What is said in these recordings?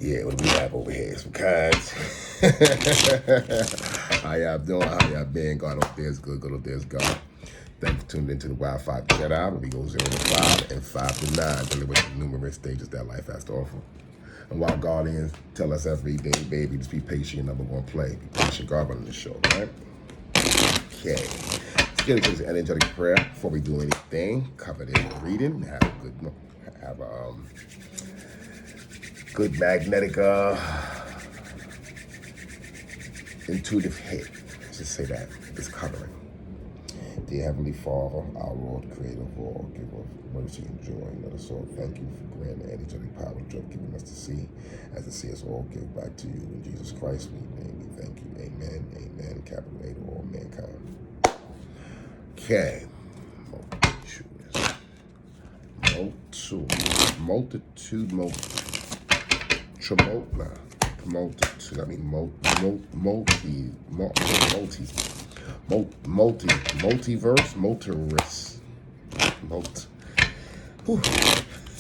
Yeah, what do we have over here? Some cards. How y'all doing? How y'all been? God up there's good. God up there's God. Thank you for tuning into the Wild 5 Jedi, where we go 0 to 5 and 5 to 9, dealing with the numerous stages that life has to offer. And while Guardians tell us every day, baby, just be patient, and we're going to play. Be patient, God running the show, right? Okay. Let's get into this energetic prayer before we do anything. Cover this reading. Have a good magnetic, intuitive hit. Let's just say that. It's covering. Dear Heavenly Father, our Lord, Creator of all, give us mercy and joy. Let us all thank you for granting the energetic power you have given us to see. As to see us all give back to you. In Jesus Christ, we name we thank you. Amen. Amen. Capital A to all mankind. Okay. Multitude.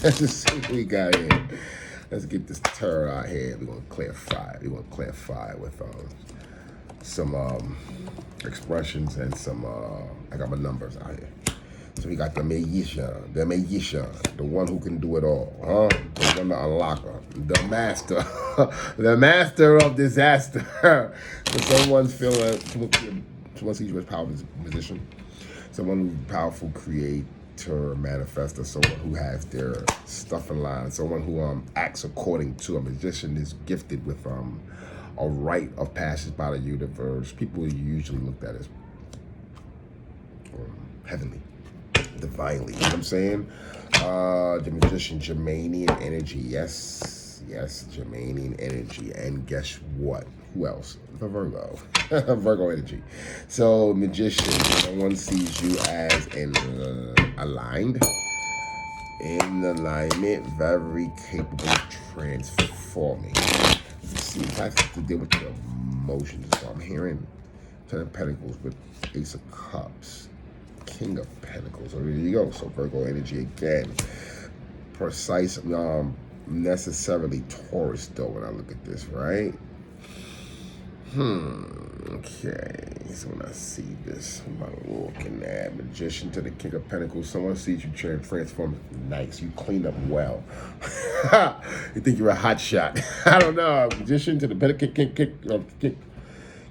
Let's just see what we got here. Let's get this turd out here. We're gonna clarify. With some expressions and some I got my numbers out here. So we got the magician, the one who can do it all, the one, the unlocker, the master, the master of disaster. So someone someone sees you as a powerful musician, someone who's a powerful creator, manifester, someone who has their stuff in line, someone who acts according to a magician is gifted with a rite of passage by the universe. People usually looked at as heavenly, divinely, you know what I'm saying? The magician, Germanian energy, yes, Germanian energy, and guess what? Who else? The Virgo, Virgo energy. So magician, someone sees you as aligned, in alignment, very capable of transforming. Let's see, it has to deal with the emotions. So I'm hearing Ten of Pentacles with Ace of Cups, King of Pentacles. So there you go. So Virgo energy again. Precise, necessarily Taurus though when I look at this, right? Okay. So when I see this, I'm looking at magician to the King of Pentacles. Someone sees you transform. Nice. You clean up well. You think you're a hot shot. I don't know. Magician to the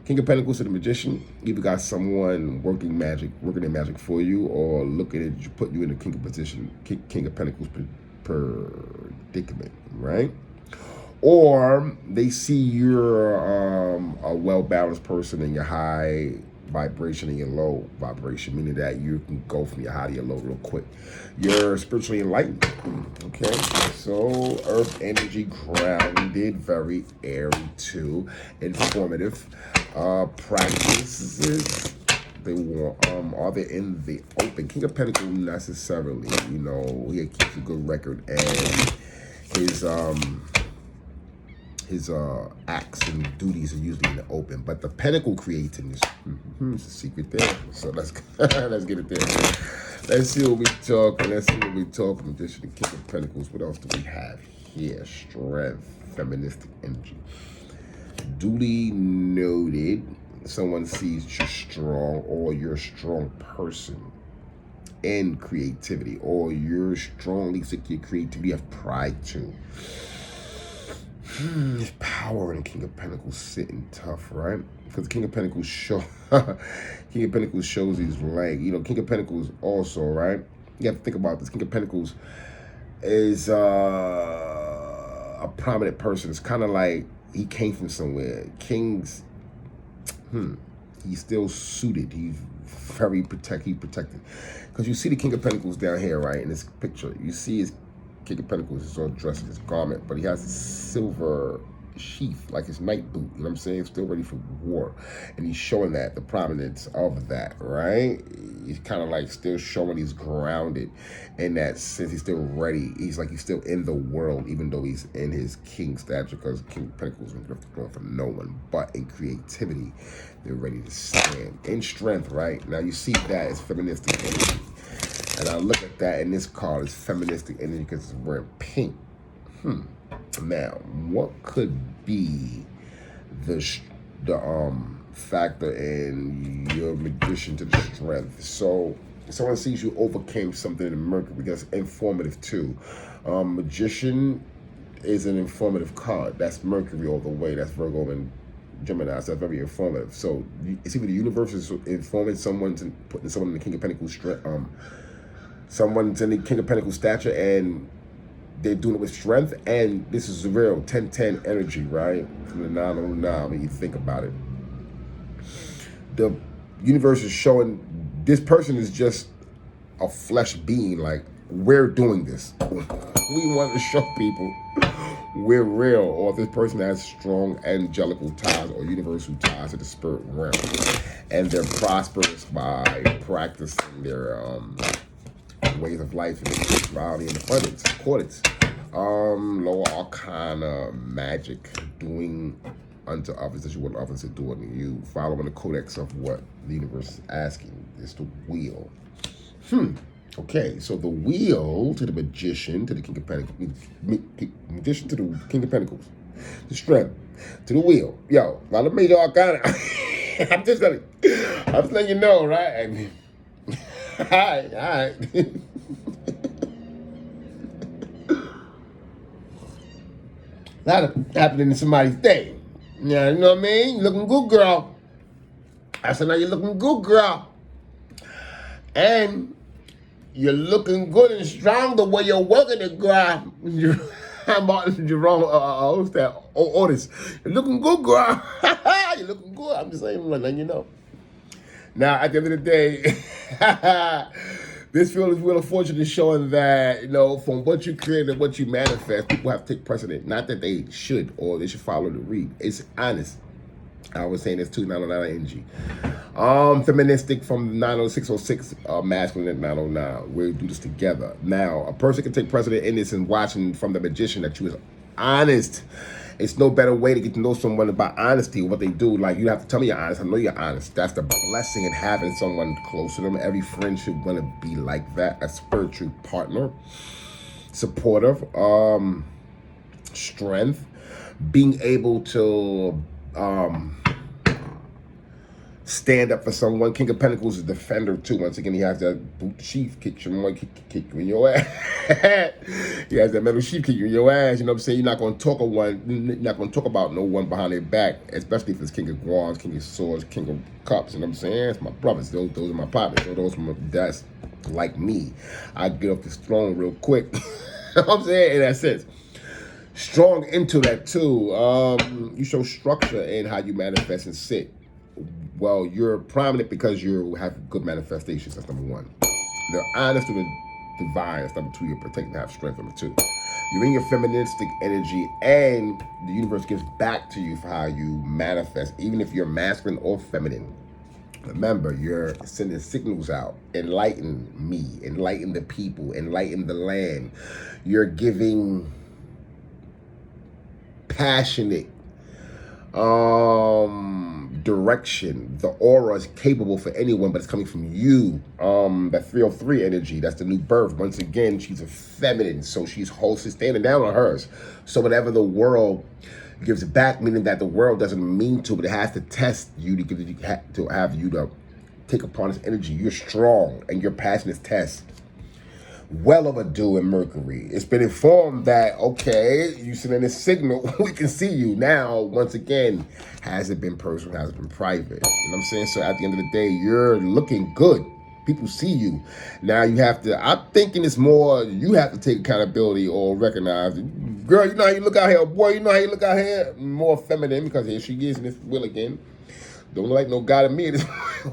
King of Pentacles to the magician. Either got someone working their magic for you, or looking at you, put you in the King of position, King of Pentacles predicament, right? Or they see you're a well-balanced person and you're high vibration and you're low vibration, meaning that you can go from your high to your low real quick. You're spiritually enlightened, okay? So Earth energy, grounded, very airy too, informative. Practices, they want, are they in the open? King of Pentacles necessarily, you know, he keeps a good record, and his acts and duties are usually in the open, but the pentacle creating is it's a secret there. So let's let's get it there. Let's see what we talk. Magician, the King of Pentacles. What else do we have here? Strength, feministic energy. Duly noted. Someone sees you strong, or you're a strong person in creativity, or you're strongly seek your creativity, you have pride too. There's power in King of Pentacles sitting tough, right? Because King of Pentacles shows he's like, you know, King of Pentacles also, right? You have to think about this. King of Pentacles is a prominent person. It's kind of like he came from somewhere. Kings, he's still suited. He's very protected. Because you see the King of Pentacles down here, right? In this picture, you see his King of Pentacles is all dressed in his garment, but he has a silver sheath, like his night boot, you know what I'm saying? Still ready for war. And he's showing that, the prominence of that, right? He's kind of like still showing he's grounded in that sense. He's still ready. He's like he's still in the world, even though he's in his king stature, because King of Pentacles isn't going for no one. But in creativity, they're ready to stand. In strength, right? Now you see that as feministic energy. And I look at that, and this card is feministic energy because it's wearing pink. Now, what could be the factor in your magician to the strength? So someone sees you overcame something in Mercury. That's informative too. Magician is an informative card. That's Mercury all the way. That's Virgo and Gemini. So that's very informative. So it's either the universe is informing someone's and putting someone in the King of Pentacles someone's in the King of Pentacles stature and they're doing it with strength. And this is a real 10-10 energy, right? From the 909 when you think about it. The universe is showing this person is just a flesh being. Like, we're doing this. We want to show people we're real, or if this person has strong angelical ties or universal ties to the spirit realm, and they're prosperous by practicing their ways of life and spirituality and abundance, accordance. Lower arcana, magic, doing unto others as you want others to do unto you, following the codex of what the universe is asking. It's the wheel. Okay, so the wheel to the magician, to the King of Pentacles, magician to the King of Pentacles, the strength to the wheel. Yo, a lot of major arcana. I'm just letting you know, right? I mean, all right. A lot of happening in somebody's day. Yeah, you know what I mean? You're looking good, girl. I said, now you're looking good, girl. And you're looking good and strong the way you're working it, girl. Martin Jerome, who's that? Otis. You're looking good, girl. You're looking good. I'm just saying, letting you know. Now, at the end of the day, this Wheel of Fortune is showing that, you know, from what you create and what you manifest, people have to take precedent. Not that they should or they should follow the read. It's honest. I was saying this too, 909 energy. Feministic from 90606, masculine at 909. We do this together. Now, a person can take precedent in this and watching from the magician that you is honest. It's no better way to get to know someone about honesty, what they do. Like, you have to tell me you're honest. I know you're honest. That's the blessing in having someone close to them. Every friend should want to be like that. A spiritual partner. Supportive. Strength. Being able to stand up for someone. King of Pentacles is a defender too. Once again, he has that boot sheath kick you in your ass. He has that metal sheath kick you in your ass. You know what I'm saying? You're not going to talk about no one behind their back, especially if it's King of Wands, King of Swords, King of Cups. You know what I'm saying? It's my brothers. Those are my partners. Those are that's like me. I get off this throne real quick. You know what I'm saying? In that sense. Strong into that too. You show structure in how you manifest and sit. Well, you're prominent because you have good manifestations. That's number one. They're honest to the divine. That's number two. You're protected to have strength. Number two. You're in your feministic energy, and the universe gives back to you for how you manifest, even if you're masculine or feminine. Remember, you're sending signals out. Enlighten me. Enlighten the people. Enlighten the land. You're giving passionate direction. The aura is capable for anyone, but it's coming from you. That 303 energy, that's the new birth. Once again, she's a feminine, so she's standing down on hers. So whatever the world gives back, meaning that the world doesn't mean to, but it has to test you to have you to take upon its energy. You're strong, and your passion is test. Well overdue in Mercury. It's been informed that, okay, you sending a signal, we can see you. Now, once again, has it been personal, has it been private? You know what I'm saying? So at the end of the day, you're looking good. People see you. Now you have to, I'm thinking it's more, you have to take accountability or recognize it. Girl, you know how you look out here. Boy, you know how you look out here. More feminine, because here she is in this wheel again. Don't look like no God in me in this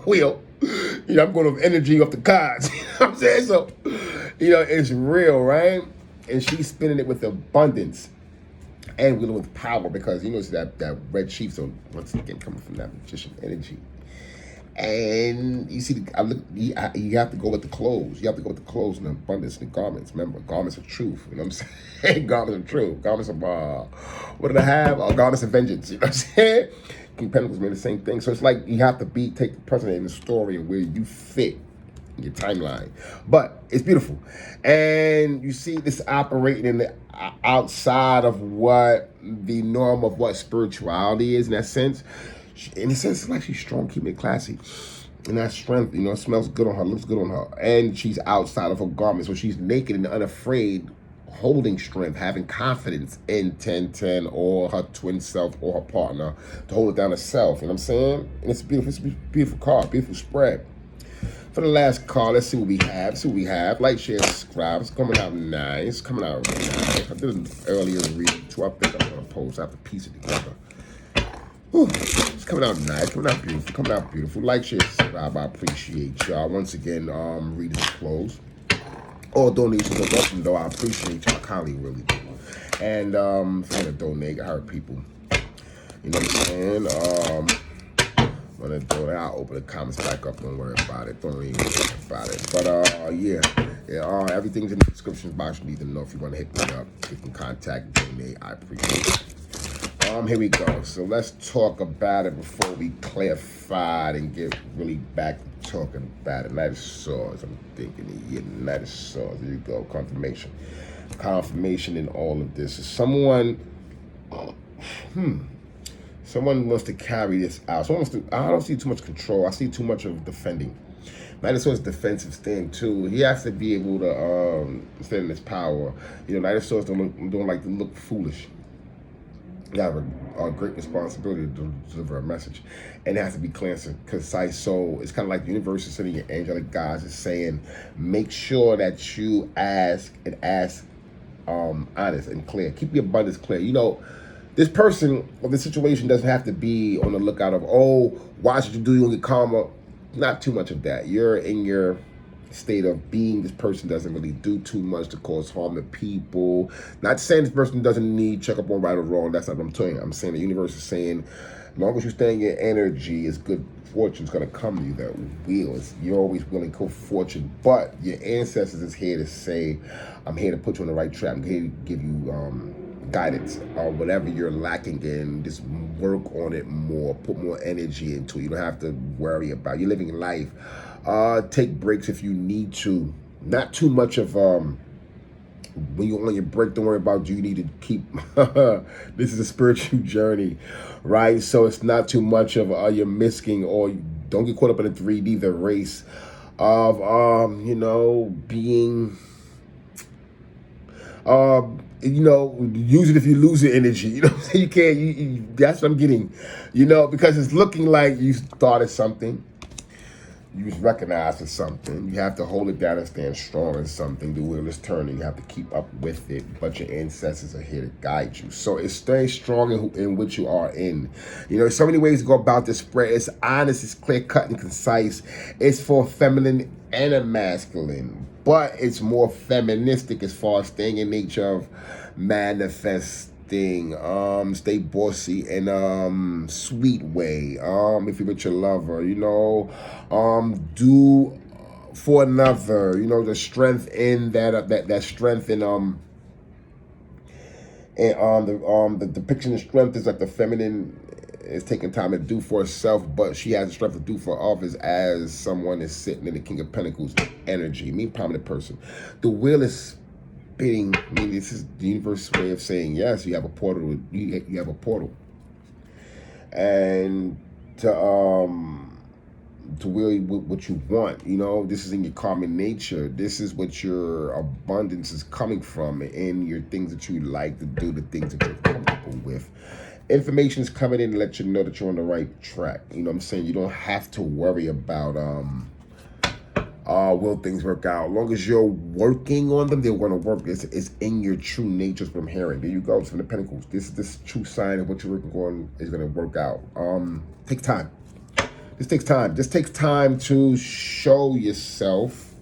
wheel. You know, I'm going off energy off the cards. You know what I'm saying? So, you know, it's real, right? And she's spinning it with abundance and wheeling with power, because, you know, it's that red sheep. So, once again, coming from that magician energy. And you see, you have to go with the clothes. You have to go with the clothes and the abundance and the garments. Remember, garments of truth. You know what I'm saying? Garments of truth. Garments of, what did I have? Garments of vengeance. You know what I'm saying? King Pentacles made the same thing. So it's like you have to take the precedent in the story and where you fit in your timeline. But it's beautiful. And you see this operating in the outside of what the norm of what spirituality is in that sense. In a sense, it's like she's strong, keeping it classy. And that strength, you know, it smells good on her, looks good on her. And she's outside of her garment, so she's naked and unafraid, holding strength, having confidence in 1010 or her twin self or her partner to hold it down herself. You know what I'm saying? And it's a beautiful card, beautiful spread. For the last card, let's see what we have. Like, share, subscribe. It's coming out nice. Coming out really nice. I did an earlier reading too. I think I'm going to post. I have to piece it together. Whew. It's coming out nice. Coming out beautiful. Like, share, subscribe. I appreciate y'all. Once again, reading is closed. All donations are welcome, though. I appreciate y'all kindly, really do. And if you want to donate, I heard people. You know what I'm saying? When I do that, I'll open the comments back up. Don't worry about it. Don't even think about it. But yeah, everything's in the description box. You need to know if you want to hit me up. You can contact, donate. I appreciate it. Here we go. So let's talk about it before we clarify and get really back to talking about it. Knight of Swords. I'm thinking, yeah, Knight of Swords. There you go. Confirmation. Confirmation in all of this. Someone. Someone wants to carry this out. I don't see too much control. I see too much of defending. Knight of Swords defensive stand too. He has to be able to stand in his power. You know, Knight of Swords don't like to look foolish. You have a great responsibility to deliver a message, and it has to be clear and concise. So it's kind of like the universe is sending your angelic guides is saying, make sure that you ask honest and clear. Keep your abundance clear. You know, this person or this situation doesn't have to be on the lookout of, oh, why should you do? You'll get karma. Not too much of that. You're in your state of being. This person doesn't really do too much to cause harm to people. Not saying this person doesn't need checkup on right or wrong. That's not what I'm telling you. I'm saying the universe is saying, as long as you stay in your energy, it's good fortune's going to come to you. That will. You're always willing to go fortune. But your ancestors is here to say, I'm here to put you on the right track. I'm here to give you guidance or whatever you're lacking in. Just work on it more. Put more energy into it. You don't have to worry about it. You're living life. Take breaks if you need to. Not too much of when you're on your break, don't worry about you need to keep this is a spiritual journey, right? So it's not too much of you're missing, or don't get caught up in the 3D, the race of you know, being you know, use it if you lose your energy. You know what I'm saying? You can't, that's what I'm getting, you know, because it's looking like you started something. You was recognized as something. You have to hold it down and stand strong in something. The wheel is turning. You have to keep up with it. But your ancestors are here to guide you. So it's staying strong in what you are in. You know, there's so many ways to go about this spread. It's honest, it's clear cut and concise. It's for feminine and a masculine. But it's more feministic as far as staying in nature of manifesting. Stay bossy in sweet way. If you're with your lover, you know, do for another, you know, the strength in that strength in the depiction of strength is like the feminine is taking time to do for herself, but she has the strength to do for others as someone is sitting in the King of Pentacles energy. Me, prominent person. The wheel is spinning. I mean, this is the universe's way of saying, yes, you have a portal. You have a portal. And to really what you want, you know, this is in your karmic nature. This is what your abundance is coming from, in your things that you like to do, the things that you're comfortable with. Information is coming in to let you know that you're on the right track. You know what I'm saying? You don't have to worry about will things work out. As long as you're working on them, they're going to work. It's in your true nature, is what I'm hearing. There you go. It's from the Pentacles. This true sign of what you're working on is going to work out. Takes time. This takes time. This takes time to show yourself.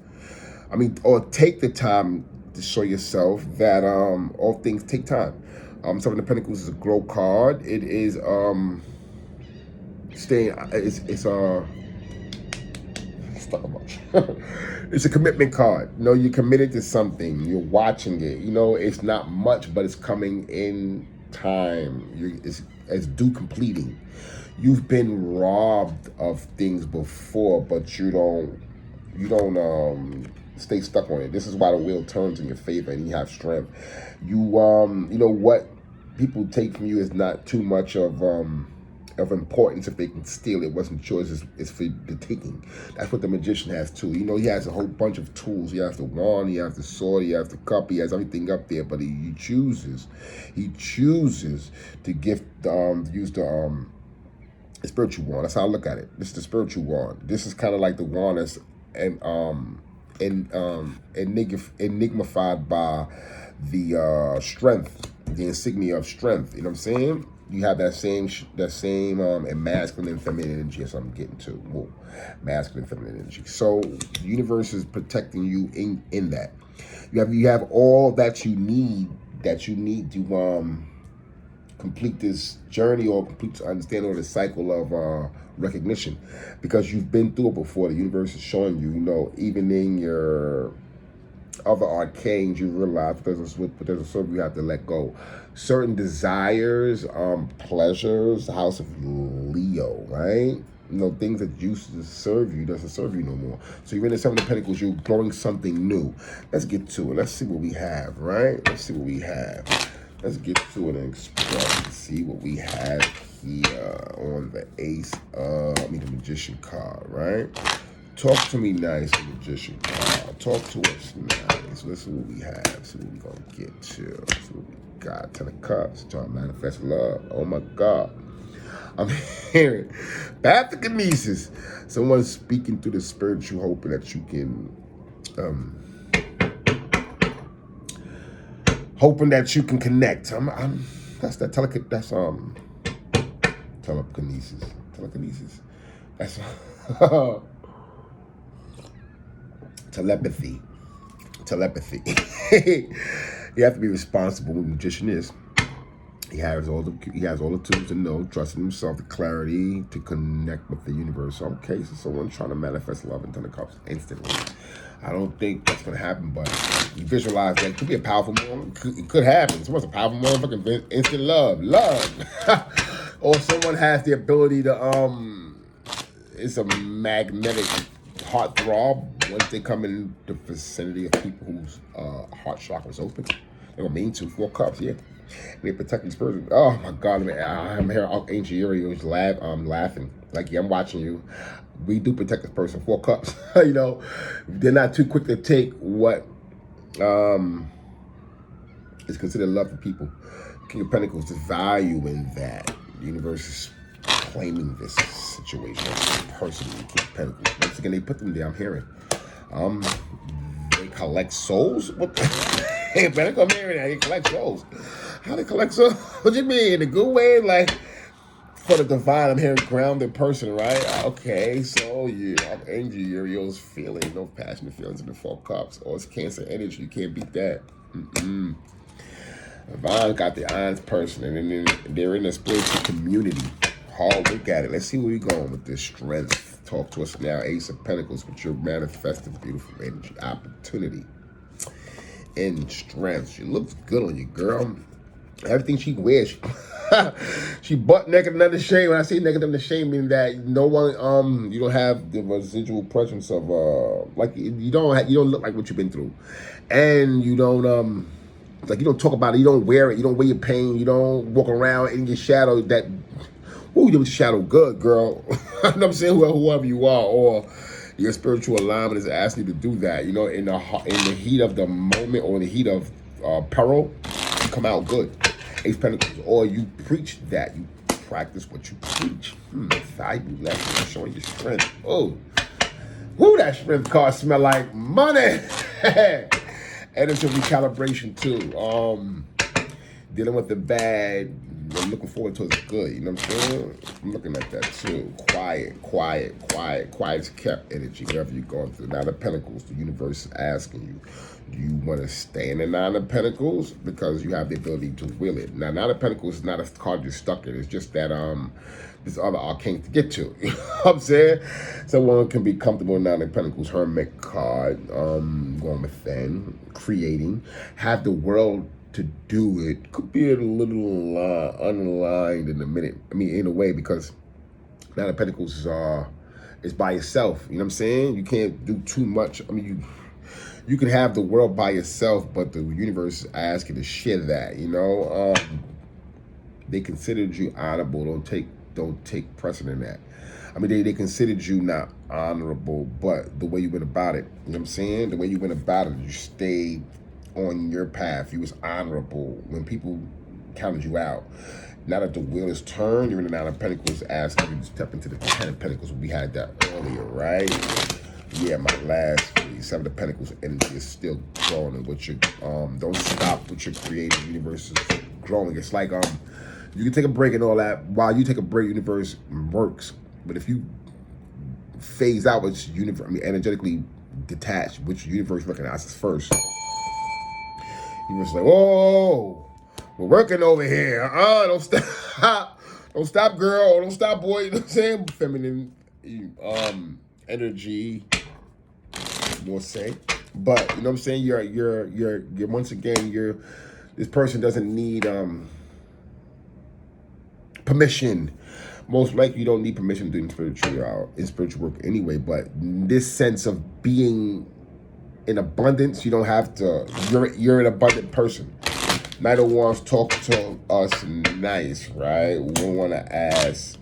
I mean, or take the time to show yourself that all things take time. Seven of the Pentacles is a glow card. It is it's a commitment card. You know, you're committed to something. You're watching it. You know, it's not much, but it's coming in time. It's due completing. You've been robbed of things before, but you don't stay stuck on it. This is why the wheel turns in your favor and you have strength. You know what people take from you is not too much of importance if they can steal it. Wasn't yours, it's for the taking. That's what the magician has too. You know, he has a whole bunch of tools. He has the wand, he has the sword, he has the cup, he has everything up there, but he chooses to gift use the spiritual wand. That's how I look at it. This is the spiritual wand. This is kind of like the wand that's enigmified by the strength, the insignia of strength. You know what I'm saying? You have that same and masculine and feminine energy. That's what I'm getting to. Whoa. Masculine and feminine energy. So the universe is protecting you in that. You have all that you need to complete this journey or complete to understand all the cycle of recognition, because you've been through it before. The universe is showing you, you know, even in your other arcanes, you realize there's a sort of you have to let go. Certain desires, pleasures, the house of Leo, right? You know, things that used to serve you doesn't serve you no more. So you're in the Seven of Pentacles, you're growing something new. Let's get to it. Let's see what we have, right? Let's see what we have. Let's get to it and express and see what we have here on the the Magician card, right? Talk to me nice, the Magician card. Talk to us nice. Let's see what we have. See what we're going to get to. See what we got. Ten of Cups. Trying to manifest love. Oh my God. I'm hearing pathokinesis. Someone's speaking through the spiritual, hoping that you can connect. That's telekinesis. Telekinesis. That's telepathy. You have to be responsible. What a magician is. He has all the tools to know, trust in himself, the clarity to connect with the universe. Okay, so someone's trying to manifest love into the cups instantly. I don't think that's gonna happen, but you visualize that. It could be a powerful moment. It could happen. Someone's a powerful motherfucking instant love. Or someone has the ability to it's a magnetic heartthrob. Once they come in the vicinity of people whose heart chakra is open, they're gonna mean to. 4 cups, yeah. And they protect this person. Oh my God, I'm here. Angelic is laughing. Like, yeah, I'm watching you. We do protect this person. 4 cups. You know, they're not too quick to take what is considered love for people. King of Pentacles, the value in that. The universe is claiming this situation. Personally, King of Pentacles. Once again, they put them there. I'm hearing. They collect souls. What the? Hey, better come here and they collect souls. How they collect souls? What do you mean? In a good way? Like, for the divine, I'm hearing grounded person, right? Okay, so Angel Uriel's feeling, no passionate feelings in the 4 cups. Or it's Cancer energy. You can't beat that. Divine got the irons person, and then they're in a spiritual community. Hard look at it. Let's see where we're going with this strength. Talk to us now, Ace of Pentacles, with your manifesting beautiful energy, opportunity, and strength. She looks good on you, girl. Everything she wears, she butt naked and under shame. When I say naked under shame, meaning that no one, you don't have the residual presence of like you don't look like what you've been through, and you don't like you don't talk about it, you don't wear it, you don't wear your pain, you don't walk around in your shadow. That you do with your shadow, good girl. You know what I'm saying? Whoever you are, or your spiritual alignment is asking you to do that. You know, in the heat of the moment or in the heat of peril, you come out good. Ace Pentacles, or you preach that. You practice what you preach. Value lesson, showing your strength. Oh, woo, that strength card smell like money. And it's a recalibration too. Dealing with the bad, I'm looking forward to the good. You know what I'm saying? I'm looking at that too. Quiet as kept energy wherever you're going through. 9 of Pentacles, the universe is asking you, do you want to stay in the 9 of Pentacles? Because you have the ability to will it. Now, 9 of Pentacles is not a card you're stuck in. It's just that this other arcane to get to. You know what I'm saying? Someone can be comfortable in 9 of Pentacles, Hermit card, going within, creating, have the world to do it. Could be a little unaligned in a minute. I mean, in a way, because 9 of Pentacles is by yourself. You know what I'm saying? You can't do too much. I mean, you can have the world by yourself, but the universe is asking to share that, you know? They considered you honorable. Don't take precedent in that. I mean, they considered you not honorable, but the way you went about it, you know what I'm saying? The way you went about it, you stayed on your path. You was honorable when people counted you out. Now that the wheel is turned, you're in the Nine of Pentacles, ask you to step into the Ten of Pentacles. We had that earlier, right? Yeah, my last Seven of Pentacles energy is still growing, and what you don't stop with your creative universe is growing. It's like you can take a break and all that. While you take a break, universe works. But if you phase out which universe, I mean, energetically detached, which universe recognizes first, universe is like, whoa, we're working over here. Don't stop, don't stop, girl, don't stop, boy. You know what I'm saying? Feminine, energy, more say. But you know what I'm saying? You're once again, this person doesn't need permission. Most likely you don't need permission to do spiritual work anyway, but this sense of being in abundance, you don't have to, you're an abundant person. Knight of Wands talk to us nice, right? We want to ask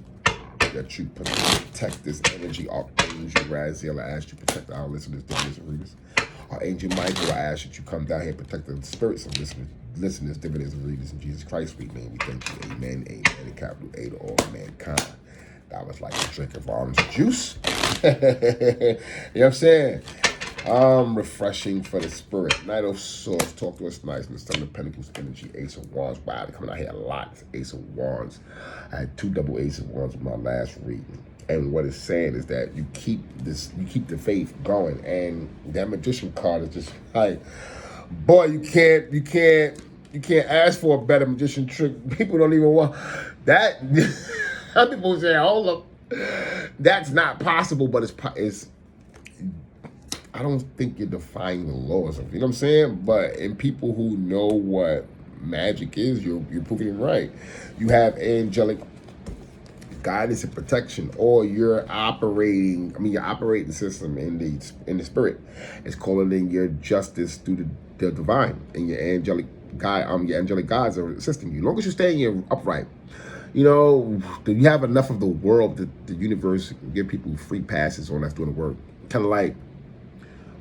that you protect this energy. Archangel Raziel, I ask you to protect our listeners, diviners, and readers. Archangel Michael, I ask that you come down here and protect the spirits of listeners, diviners, and readers. In Jesus Christ's sweet name, we thank you. Amen, amen, and capital A to all mankind. That was like a drink of orange juice. You know what I'm saying? Refreshing for the spirit. Knight of Swords, talk to us nice. And the Seven of Pentacles energy, Ace of Wands. Wow, they're coming out here a lot. It's Ace of Wands. I had 2 double Ace of Wands in my last reading. And what it's saying is that you keep the faith going. And that Magician card is just like, boy, you can't ask for a better magician trick. People don't even want that. People say, hold up, that's not possible, but it's I don't think you're defying the laws of, you know what I'm saying? But in people who know what magic is, you're proving it right. You have angelic guidance and protection, or you're operating the system in the spirit. It's calling in your justice through the divine, and your angelic guides are assisting you. As long as you're staying upright, you know, you have enough of the world that the universe give people free passes on that's doing the work. Kind of like,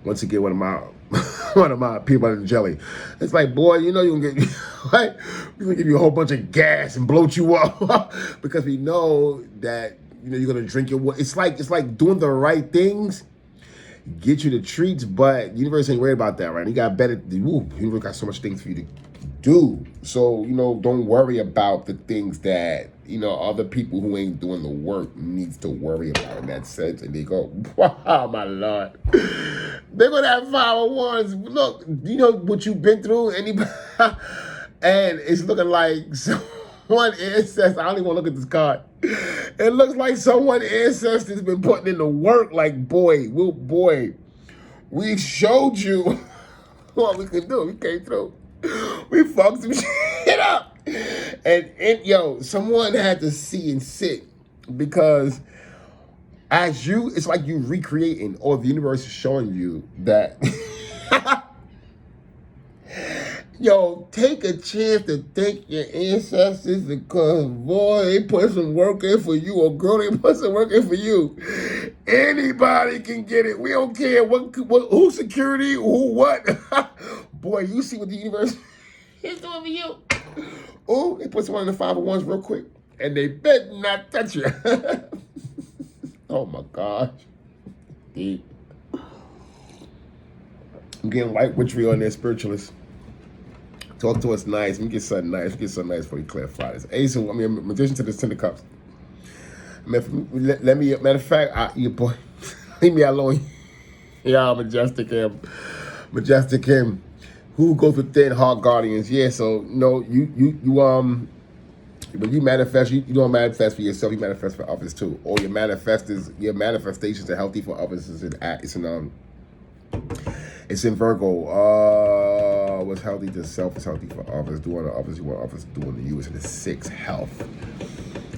once again, one of my people in jelly. It's like, boy, you know, you're gonna get right. We're gonna give you a whole bunch of gas and bloat you up because we know that, you know, you're gonna drink your water. It's like doing the right things get you the treats, but the universe ain't worried about that, right? You got better. The universe got so much things for you to do. So, you know, don't worry about the things that, you know, other people who ain't doing the work needs to worry about in that sense. And they go, wow, my Lord. They're going to have 501s. Look, you know what you've been through? Anybody? And it's looking like someone ancestor. I don't even want to look at this card. It looks like someone ancestor's been putting in the work. Like, boy, we showed you what we could do. We came through. We fucked some shit up. And yo, someone had to see and sit, because it's like you recreating, or the universe is showing you that yo, take a chance to thank your ancestors, because boy, they put some work in for you, or girl, they put some work in for you. Anybody can get it. We don't care what who security, who what. Boy, you see what the universe is doing for you. Oh, they put someone in the 501s real quick, and they better not touch you. Oh my gosh. Deep. I'm getting light witchery on there, spiritualists. Talk to us nice. We get something nice. We get something nice for you, clear Fridays. Ace, magician to the 10 of cups. Let me, matter of fact, your boy, leave me alone. Yeah, majestic him. Who goes within heart guardians? Yeah, so no, you when you manifest, you don't manifest for yourself. You manifest for others too. Or your manifestations are healthy for others. It's in Virgo. What's healthy to self is healthy for others. Doing to others, you want others doing to you. It's in the 6th, health.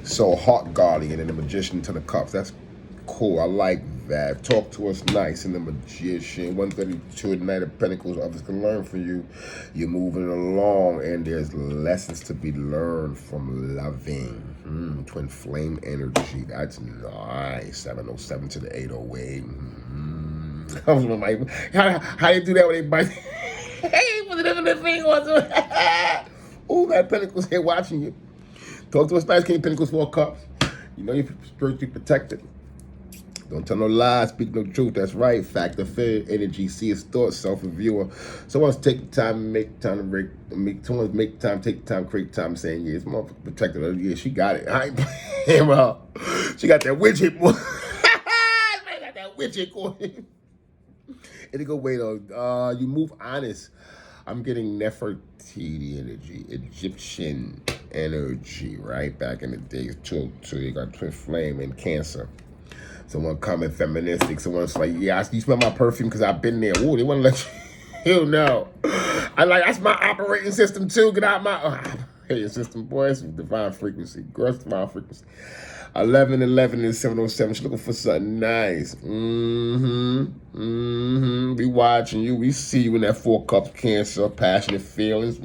So heart guardian and the magician to the cups. That's cool. I like that. Talk to us nice. And the Magician, 132, the Knight of Pentacles. Others can learn from you. You're moving along, and there's lessons to be learned from loving. Twin flame energy. That's nice. 707 to the 808. I was like, how you do that when they bite? Hey, put it in the thing. Oh, that Pentacles here watching you. Talk to us nice, King Pentacles, 4 Cups. You know you're spiritually protected. Don't tell no lies, speak no truth. That's right. Fact or fear, energy, see his thoughts, self-reviewer. Someone's take the time, make time to make time, take the time, create time, saying, yeah, this motherfucker protected her. Yeah, she got it. I ain't playing well. She got that widget, boy. She got that widget going. Indigo way though. You move honest. I'm getting Nefertiti energy, Egyptian energy, right? Back in the days, too. So you got twin flame and Cancer. Someone comment feministic. Someone's like, yeah, you smell my perfume because I've been there. Ooh, they want to let you know. I like, that's my operating system too. Get out my operating system, boy. It's divine frequency. Girls, divine frequency. 1111 and 707. She's looking for something nice. We watching you. We see you in that 4 Cups, Cancer, passionate feelings.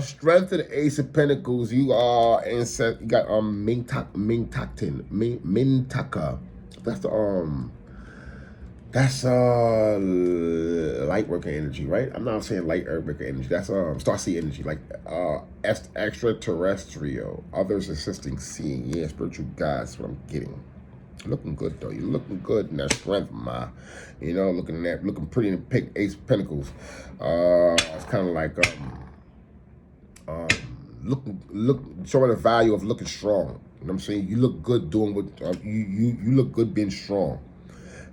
Strength of the Ace of Pentacles. You are you got Mintaka. That's light worker energy, right? I'm not saying light earth worker energy. That's starseed energy, like extraterrestrial. Others assisting seeing. Yeah, spiritual guides. That's what I'm getting. Looking good though. You're looking good in that strength, ma. You know, looking pretty in the pink Ace of Pentacles. It's kind of like showing the value of looking strong. You know what I'm saying? You look good doing what you look good being strong.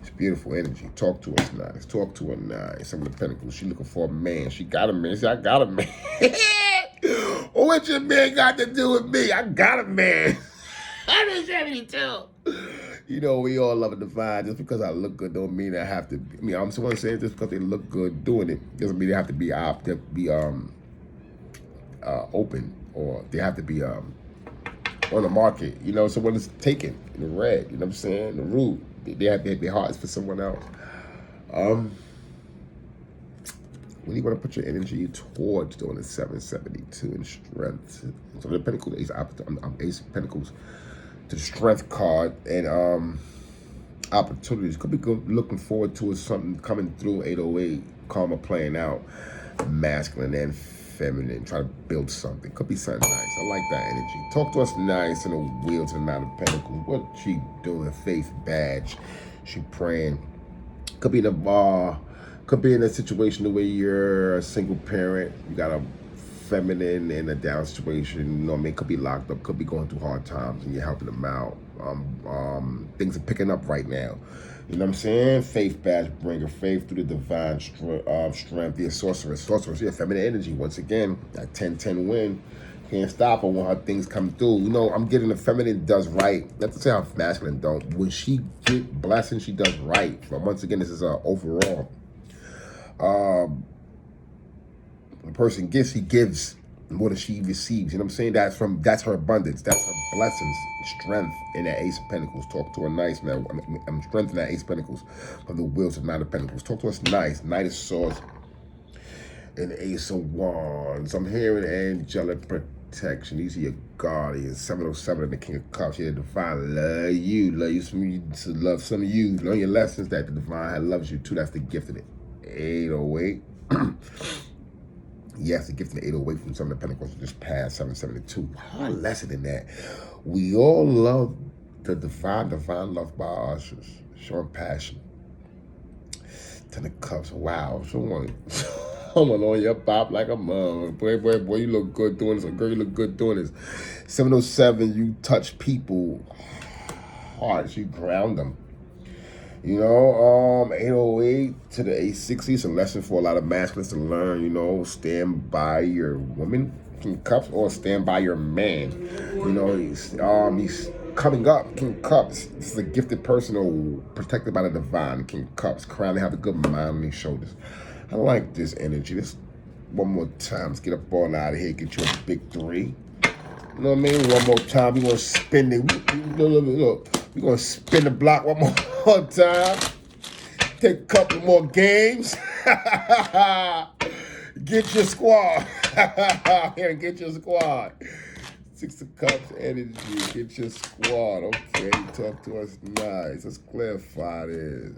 It's beautiful energy. Talk to us nice. Talk to her nice. Some of the Pentacles. She looking for a man. She got a man. She said, I got a man. What your man got to do with me? I got a man. I'm 72. You know, we all love a divine. Just because I look good don't mean I have to. I mean, I'm someone saying just because they look good doing it doesn't mean they have to be open, or they have to be on the market. You know, someone is taken in the red. You know what I'm saying? The root. They have their hearts for someone else. When you want to put your energy towards doing the 772 in strength. So the Pentacles, Ace of Pentacles, to the Strength card, and opportunities. Could be good, looking forward to something coming through. 808, karma playing out. Masculine and feminine, try to build something. Could be something nice. I like that energy. Talk to us nice in the Wheel to the Knight of Pentacles. What she doing? Faith badge. She praying. Could be in a bar. Could be in a situation where you're a single parent. You got a feminine in a down situation. You know what I mean? Could be locked up. Could be going through hard times, and you're helping them out. Things are picking up right now. You know what I'm saying? Faith badge bringer, faith through the divine strength. The sorceress, yeah, feminine energy. Once again, that 10-10 win. Can't stop her when her things come through. You know, I'm getting the feminine does right. Not to say how masculine don't. When she get blessing, she does right. But once again, this is overall. The person gets, he gives more than she receives. You know what I'm saying? That's her abundance. That's her blessings, strength in that Ace of Pentacles. Talk to her nice, man. I'm strength in that Ace of Pentacles from the Wheel to the Knight of Pentacles. Talk to us nice. Knight of Swords and Ace of Wands. I'm hearing angelic protection. These are your guardians. 707 and the King of Cups. Yeah, the divine love you. Love some of you. Learn your lessons that the divine loves you too. That's the gift of it. 808. Yes, the gift of the 808 from some of the Pentacles just passed 772. What a lesson in that. We all love the divine love by us, showing passion. 10 of Cups. Wow, someone on your pop like a mom. Boy, you look good doing this. Or girl, you look good doing this. 707, you touch people hearts. You ground them. You know, 808 to the 860. It's a lesson for a lot of masculines to learn. You know, stand by your woman, King Cups, or stand by your man. You know, he's coming up, King Cups. This is a gifted person or protected by the divine. King Cups, crown. They have a good mind on their shoulders. I like this energy. This one more time. Let's get up all out of here. Get you a big 3. You know what I mean? One more time. We're going to spin it. Look. We're going to spin the block one more time. Take a couple more games. Get your squad. Here, get your squad. 6 of Cups energy. Get your squad. Okay, talk to us nice. Let's clarify this.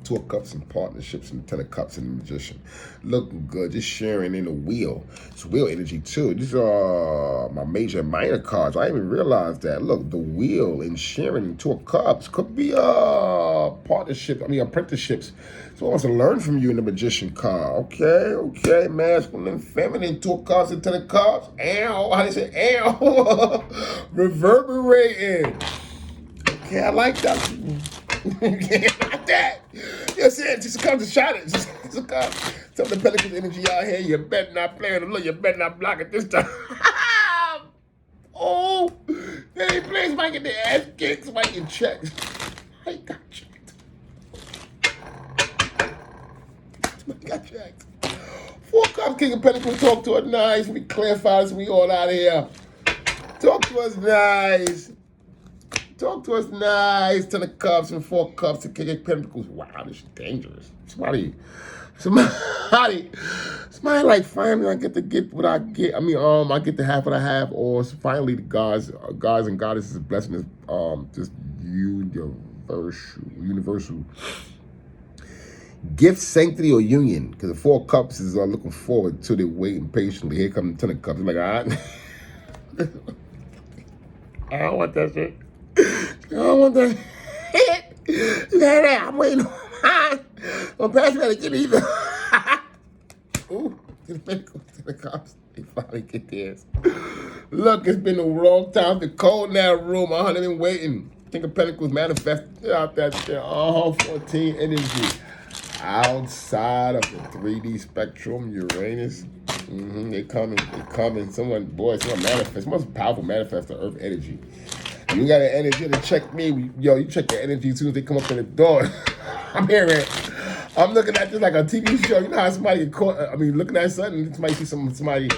2 of Cups and partnerships and 10 of Cups and the Magician. Looking good. Just sharing in the wheel. It's wheel energy too. These are my major and minor cards. I didn't even realize that. Look, the wheel and sharing in 2 of Cups could be partnership. Apprenticeships. So I want to learn from you in the Magician card. Okay. Masculine and feminine. 2 of Cups and 10 of Cups. Ow. How do you say ow? Reverberating. Okay, I like that. Okay, I like that. Yes, it just comes to shot it. Just come. Some of the Pelicans energy out here. You better not play with them. Look, you better not block it this time. Oh, they ain't playing. Somebody get their ass kicked. Somebody get checked. I got checked. Somebody got checked. 4 Cups, King of Pentacles. Talk to us nice. We clarify this. We all out of here. Talk to us nice. Talk to us nice. 10 of Cups and 4 Cups and King of Pentacles. Wow, this is dangerous. Somebody like finally I get to get what I get. I get to have what I have, or finally the gods and goddesses blessing is just universal gift, sanctity, or union. Because the 4 Cups is looking forward to. They're waiting patiently. Here comes the 10 of Cups. I'm like, all right. I don't want that shit. I don't want that. I'm waiting on mine. Don't pass me that again either. Ooh, to the Pentacles, to the Cups. They finally get theirs. Look, it's been a long time. The cold in that room. I've been waiting. King of Pentacles manifest out that shit. 14 energy. Outside of the 3D spectrum, Uranus. They coming. Someone manifest. Most powerful manifest the Earth energy. You got an energy to check me. Yo, you check your energy as soon as they come up in the door. I'm hearing. I'm looking at this like a TV show. You know how somebody get caught. Looking at something. Somebody see somebody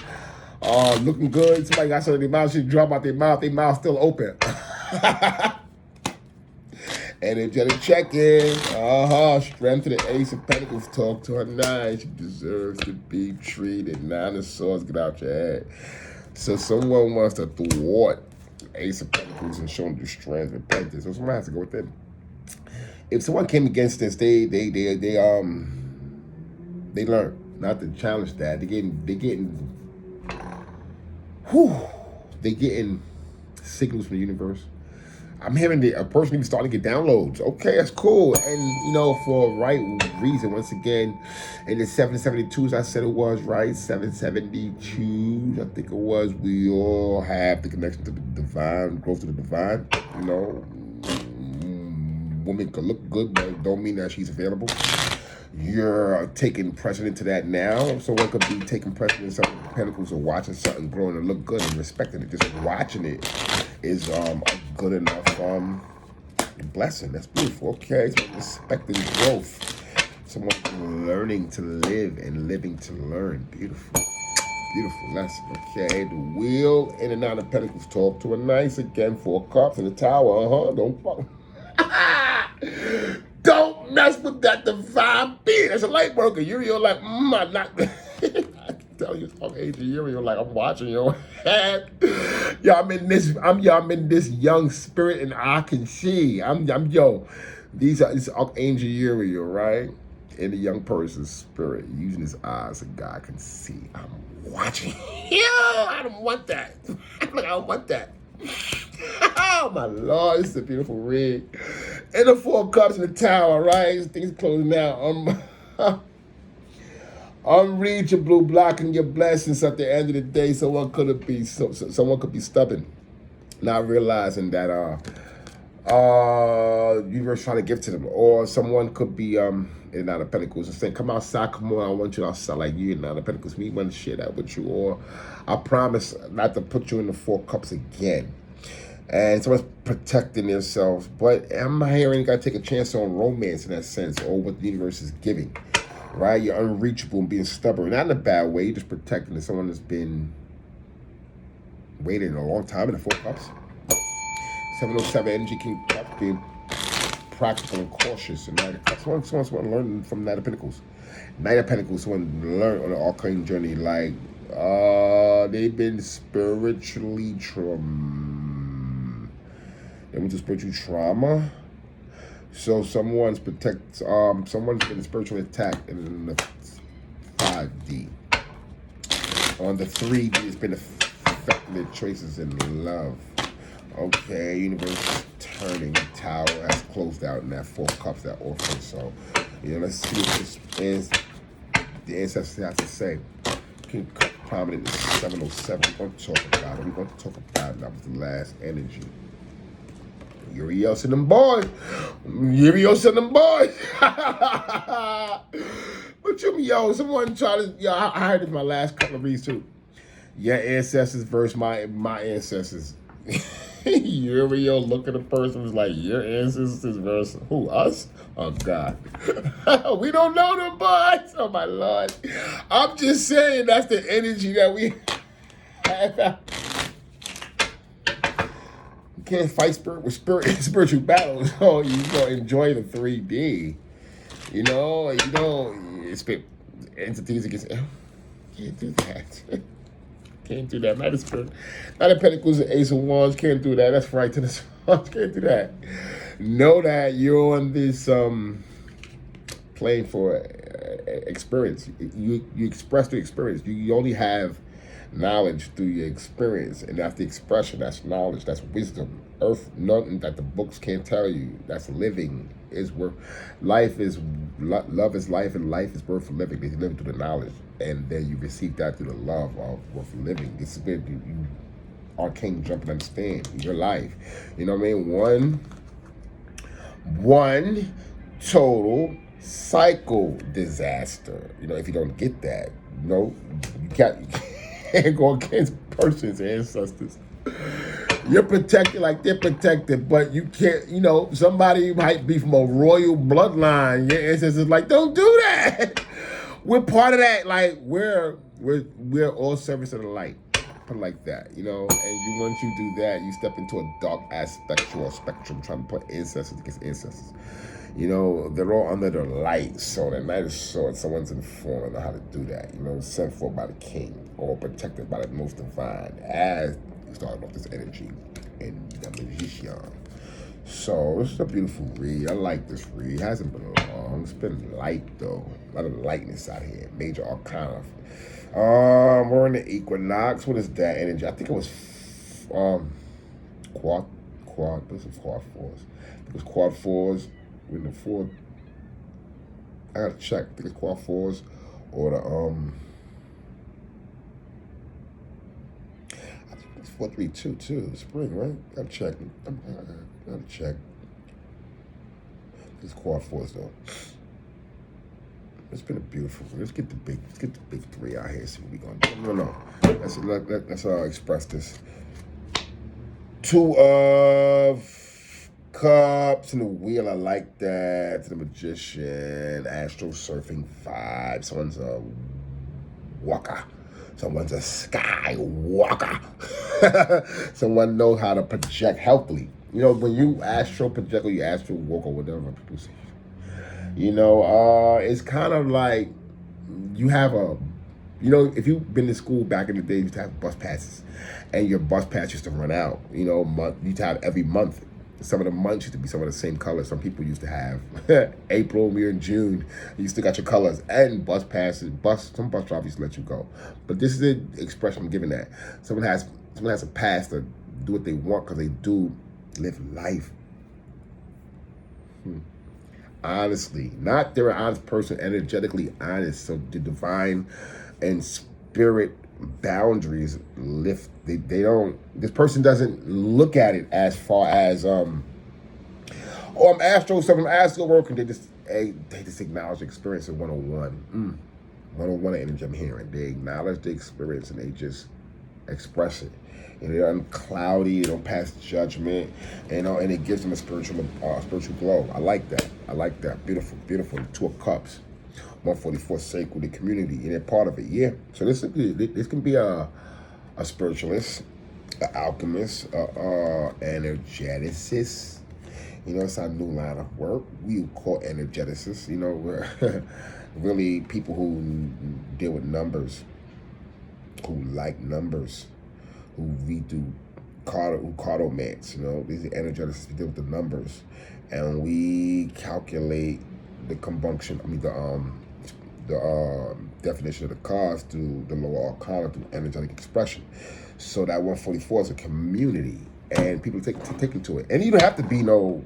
looking good. Somebody got something in their mouth. She drop out their mouth. Their mouth still open. Angelic check-in. Strength to the Ace of Pentacles. Talk to her nice. She deserves to be treated. 9 of Swords. Get out your head. So someone wants to thwart Ace of Pentacles and show them the strength and repentance. So someone has to go with them. If someone came against this, they learn not to challenge that. They're getting signals from the universe. I'm hearing a person even starting to get downloads. Okay, that's cool. And, for a right reason. Once again, in the 772s, I said it was, right? 772s, I think it was. We all have the connection to the divine, growth to the divine. Woman could look good, but don't mean that she's available. You're taking precedent to that now. Someone could be taking precedent in some Pentacles or watching something growing and look good and respecting it. Just watching it is a good enough blessing. That's beautiful. Okay, so respecting growth. Someone learning to live and living to learn. Beautiful. Beautiful lesson. Okay, the wheel in and out of Pentacles. Talk to her nice again. 4 Cups in the Tower. Don't fuck. Don't mess with that divine being. That's a light worker. You're like, I'm not. I can tell you, Angel, you're like, I'm watching your head. I'm in this young spirit, and I can see. It's Angel Uriel, right? In the young person's spirit, using his eyes, so God can see. I'm watching. I don't want that. I don't want that. Oh my Lord, this is a beautiful read. And the 4 Cups in the Tower, right? Things closing out. Unreachable, blocking your blessings at the end of the day. Someone could be stubborn, not realizing that universe trying to give to them, or someone could be in and out of Pentacles and saying, "Come outside, come on, I want you outside." Like you in and out of Pentacles, me want to share that with you, or I promise not to put you in the 4 Cups again. And someone's protecting themselves, but I'm hearing you gotta take a chance on romance in that sense, or what the universe is giving. Right? You're unreachable and being stubborn, not in a bad way. You're just protecting someone that's been waited a long time in the 4 cups. 707 energy king cup being practical and cautious. And Knight of Cups. Someone learn from Knight of Pentacles. Knight of Pentacles, someone learned on an arcane journey. Like, they've been spiritually they went to spiritual trauma. So someone's been spiritually attacked in the 5D. On the 3D, it's been affecting their choices in love. Okay, universe is turning. The tower has closed out in that 4 cups, that orphan. So, let's see what this is. The ancestors have to say. King Cup prominent is 707. We're going to talk about it. That was the last energy. Urios and them boys. But someone try to, I heard it in my last couple of reads too. Your ancestors versus my ancestors. Uriel look at the person was like, your ancestors versus who, us? Oh God. We don't know them boys. Oh my Lord. I'm just saying that's the energy that we have. You can't fight spirit with spiritual battles. So you gonna enjoy the 3D. Expect entities against. Can't do that. Can't do that. Knight of Pentacles and Ace of Wands. Can't do that. That's right to the stars. Can't do that. Know that you're on this plane for experience. You express the experience. You only have knowledge through your experience, and that's the expression. That's knowledge. That's wisdom. Earth, nothing that the books can't tell you. That's living is worth. Love is life, and life is worth living. They live through the knowledge, and then you receive that through the love of worth living. This is where you Arcane jump and understand your life. You know what I mean? One total cycle disaster. If you don't get that, you can't go against person's ancestors. You're protected like they're protected, but you can't, somebody might be from a royal bloodline. Your ancestors like, don't do that. We're part of that. Like, we're all servants of the light. Put it like that, and once you do that, you step into a dark aspect or spectrum trying to put ancestors against ancestors. They're all under the light. So that Knight of Swords, someone's informed on how to do that. Sent for by the king or protected by the most divine as you started off this energy and the magician. So this is a beautiful read. I like this read. It hasn't been long. It's been light though. A lot of lightness out here. Major Arcana. We're in the equinox. What is that energy? I think it was quad. This is quad fours. It was quad fours. With the 4, I gotta check. I think it's quad fours or the I think it's 432 too. Spring, right? Gotta check. Gotta check. It's quad fours though. It's been a beautiful. Let's get the big 3 out here. See what we gonna do. No. Let's express this. 2 of Cups and the Wheel, I like that. The Magician, Astro Surfing vibe. Someone's a walker. Someone's a sky walker. Someone knows how to project healthily. When you astro project or you astro walk or whatever people say. It's kind of like you have if you've been to school back in the day, you used to have bus passes. And your bus pass used to run out. You used to have every month. Some of the months used to be some of the same colors. Some people used to have April, May, and June. You still got your colors and bus passes. Some bus drivers let you go. But this is the expression I'm giving that. Someone has a pass to do what they want because they do live life. Honestly, not they're an honest person, energetically honest. So the divine and spirit boundaries lift. They don't. This person doesn't look at it as far as I'm astro something. I'm astro working. They just acknowledge the experience of 101. 101 energy I'm hearing. They acknowledge the experience and they just express it. They're uncloudy. They don't pass judgment. And it gives them a spiritual glow. I like that. Beautiful. 2 of Cups. 144 sacred, the community, and they're part of it. Yeah. So this can be a spiritualist, alchemist, energeticist. You know, it's our new line of work. We call energeticists. You know, we're really people who deal with numbers, who like numbers, who read through cartomance. You know, these are energeticists. We deal with the numbers, and we calculate the combustion. I mean, the definition of the cards through the lower arcana through energetic expression. So that 144 is a community, and people take into it. And you don't have to be no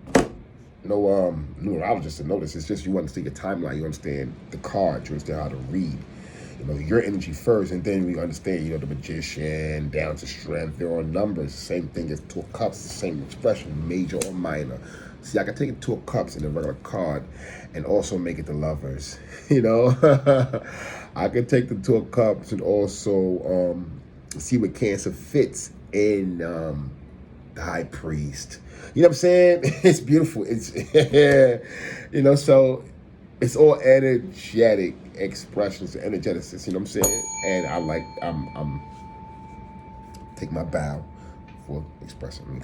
numerologist to know this. It's just you understand your timeline, you understand the cards, you understand how to read. You know, your energy first, and then we understand, you know, the magician, down to strength. There are numbers, same thing as Two of Cups, the same expression, major or minor. See, I can take it Two of Cups in a regular card and also make it the Lovers. You know, I can take the Two of Cups and also see what Cancer fits in the High Priest. You know what I'm saying? It's beautiful. It's you know, so it's all energetic expressions, energeticists. You know what I'm saying? And I'm take my bow for expressing. You know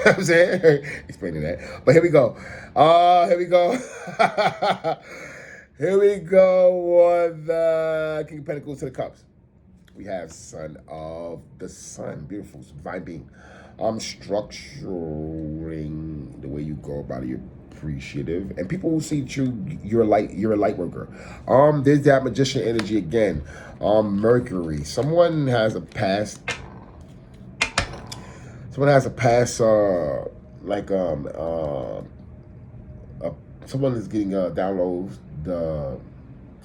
what I'm saying? Explaining that. But here we go. Here we go. Here we go on the King of Pentacles to the Cups. We have Son of the Sun. Beautiful. Divine being. Structuring the way you go about it. You're appreciative. And people will see you're a light worker. There's that magician energy again. Mercury. Someone has a past. Someone has a past, someone is getting downloads.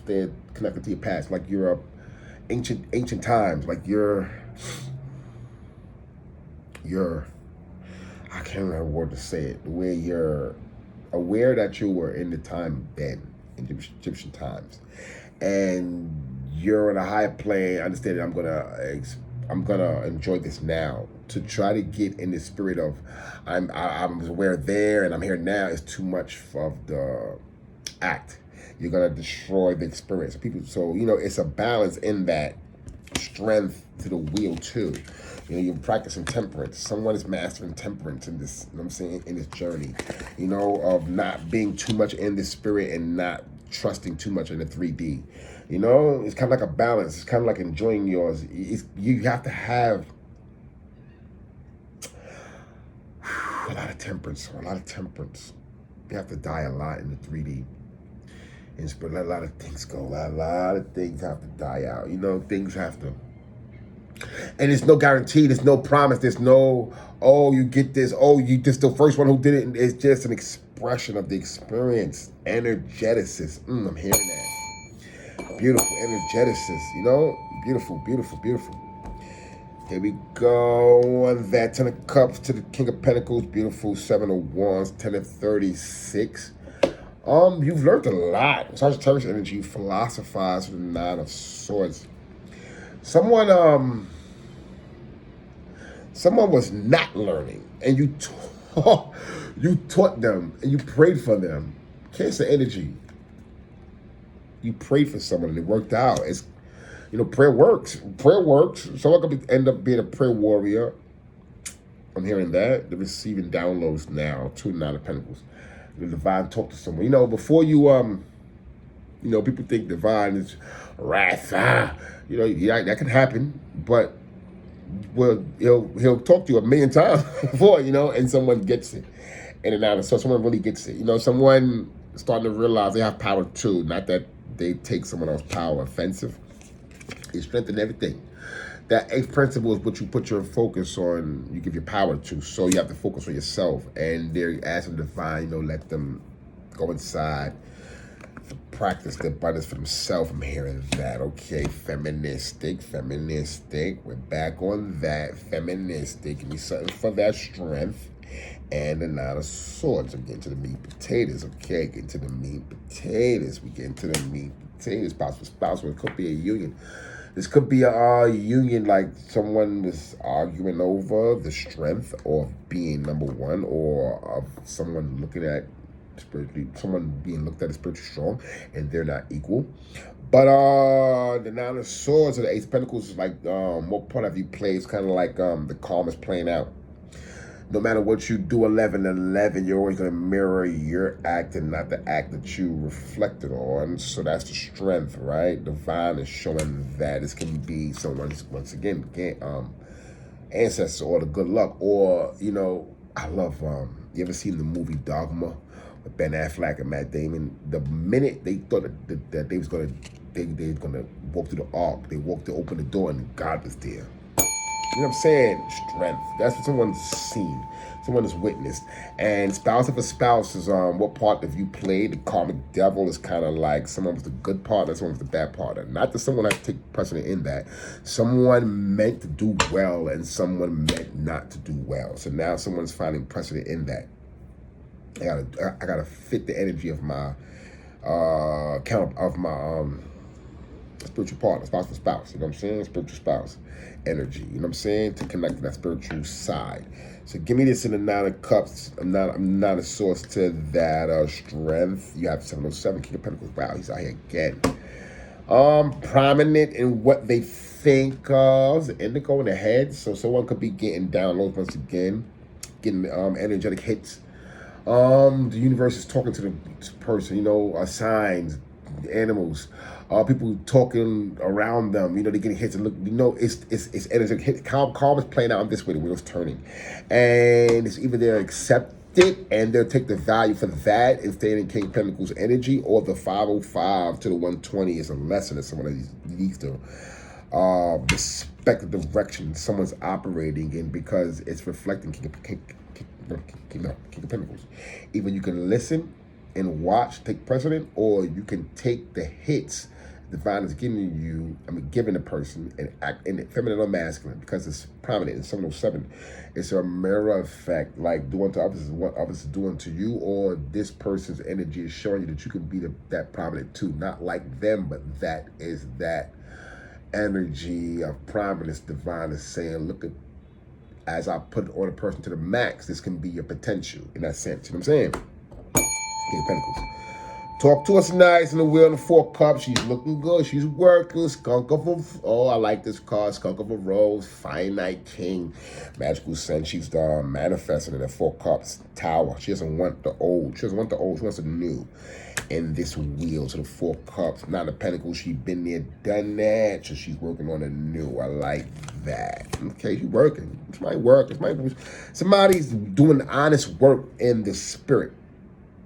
They're connected to your past, like you're ancient times, like you're. I can't remember what to say it. Where you're aware that you were in the time then, in Egyptian times, and you're on a higher plane. Understanding I'm gonna enjoy this now. To try to get in the spirit of I was aware there and I'm here now is too much of the act. You're gonna destroy the experience. People, so you know it's a balance in that strength to the wheel too. You know, you're practicing temperance. Someone is mastering temperance in this, you know what I'm saying, in this journey. You know, of not being too much in the spirit and not trusting too much in the 3D. You know, it's kind of like a balance. It's kind of like enjoying yours. You have to have a lot of temperance. You have to die a lot in the 3D. And let a lot of things go. A lot of things have to die out. You know, things have to. And there's no guarantee, there's no promise, there's no, oh, you get this, oh, you just the first one who did it. It's just an expression of the experience. Energeticist. I'm hearing that. Beautiful energeticist, you know? Beautiful, beautiful, beautiful. Here we go on that 10 of Cups to the King of Pentacles. Beautiful 7 of Wands, 10 of 36. You've learned a lot. Sagittarius energy, philosophize with the 9 of Swords. Someone was not learning, and you taught them, and you prayed for them. Cancer energy. You prayed for someone, and it worked out. It's, you know, prayer works. Prayer works. Someone could end up being a prayer warrior. I'm hearing that. They're receiving downloads now. 2 9 of Pentacles. The divine talk to someone. You know, before you you know, people think divine is wrath. You know, yeah, that can happen, but well, he'll talk to you a million times before, you know, and someone gets it in and out. So someone really gets it. You know, someone starting to realize they have power too. Not that they take someone else's power offensive. It strengthens everything. That 8th principle is what you put your focus on, you give your power to. So you have to focus on yourself. And they're asking the divine, you know, let them go inside, practice the abundance for themselves. I'm hearing that. Okay, feministic. We're back on that. Feministic. Give me something for that strength. And the 9 of Swords. I'm getting to the meat and potatoes. Okay, getting to the meat and potatoes. We get into the meat and potatoes. Spouse. It could be a union. This could be a union, like someone was arguing over the strength of being number one, or of someone looking at spiritually, someone being looked at as spiritually strong, and they're not equal. But the Nine of Swords or the Ace of Pentacles is like what part have you played? It's kind of like the karma's playing out. No matter what you do, 11-11, you're always going to mirror your act and not the act that you reflected on. So that's the strength, right? Divine is showing that this can be someone's, once again, ancestor or the good luck. Or, you know, I love, you ever seen the movie Dogma with Ben Affleck and Matt Damon? The minute they thought that they was going to walk through the ark, they opened the door and God was there. You know what I'm saying? Strength. That's what someone's seen. Someone has witnessed. And spouse of a spouse is what part have you played? The karmic devil is kind of like someone was the good partner, someone was the bad partner. Not that someone has to take precedent in that. Someone meant to do well and someone meant not to do well. So now someone's finding precedent in that. I gotta fit the energy of my spiritual partner, spouse for spouse, you know what I'm saying? Spiritual spouse energy, you know what I'm saying? To connect to that spiritual side. So give me this in the Nine of Cups. I'm not a source to that strength. You have 707, King of Pentacles. Wow, he's out here again. Prominent in what they think of, the indigo in the head. So someone could be getting downloads once again, getting energetic hits. The universe is talking to the person, you know, signs, animals, people talking around them, you know, they're getting hits and look, you know, it's energetic. Karma is playing out in this way, the wheel's turning. And it's either they'll accept it and they'll take the value for that and stay in King of Pentacles energy, or the 505 to the 120 is a lesson that someone needs to respect the direction someone's operating in, because it's reflecting King of Pentacles. Either you can listen and watch, take precedent, or you can take the hits divine is giving you, giving the person, and act in it, feminine or masculine, because it's prominent in 707. It's a mirror effect, like doing to others is what others are doing to you, or this person's energy is showing you that you can be that prominent too, not like them, but that is that energy of prominence. Divine is saying, look at, as I put it on a person to the max, this can be your potential in that sense. You know what I'm saying? King of Pentacles. Talk to us nice in the wheel in the 4 cups. She's looking good. She's working. Skunk of a... Oh, I like this card. Skunk of a Rose. Finite King. Magical Sense. She's manifesting in the 4 cups. Tower. She doesn't want the old. She doesn't want the old. She wants the new. In this wheel. So the 4 cups. Nine of Pentacles. She's been there, done that. So she's working on the new. I like that. Okay, she's working. It's my work. Somebody's doing honest work in the spirit.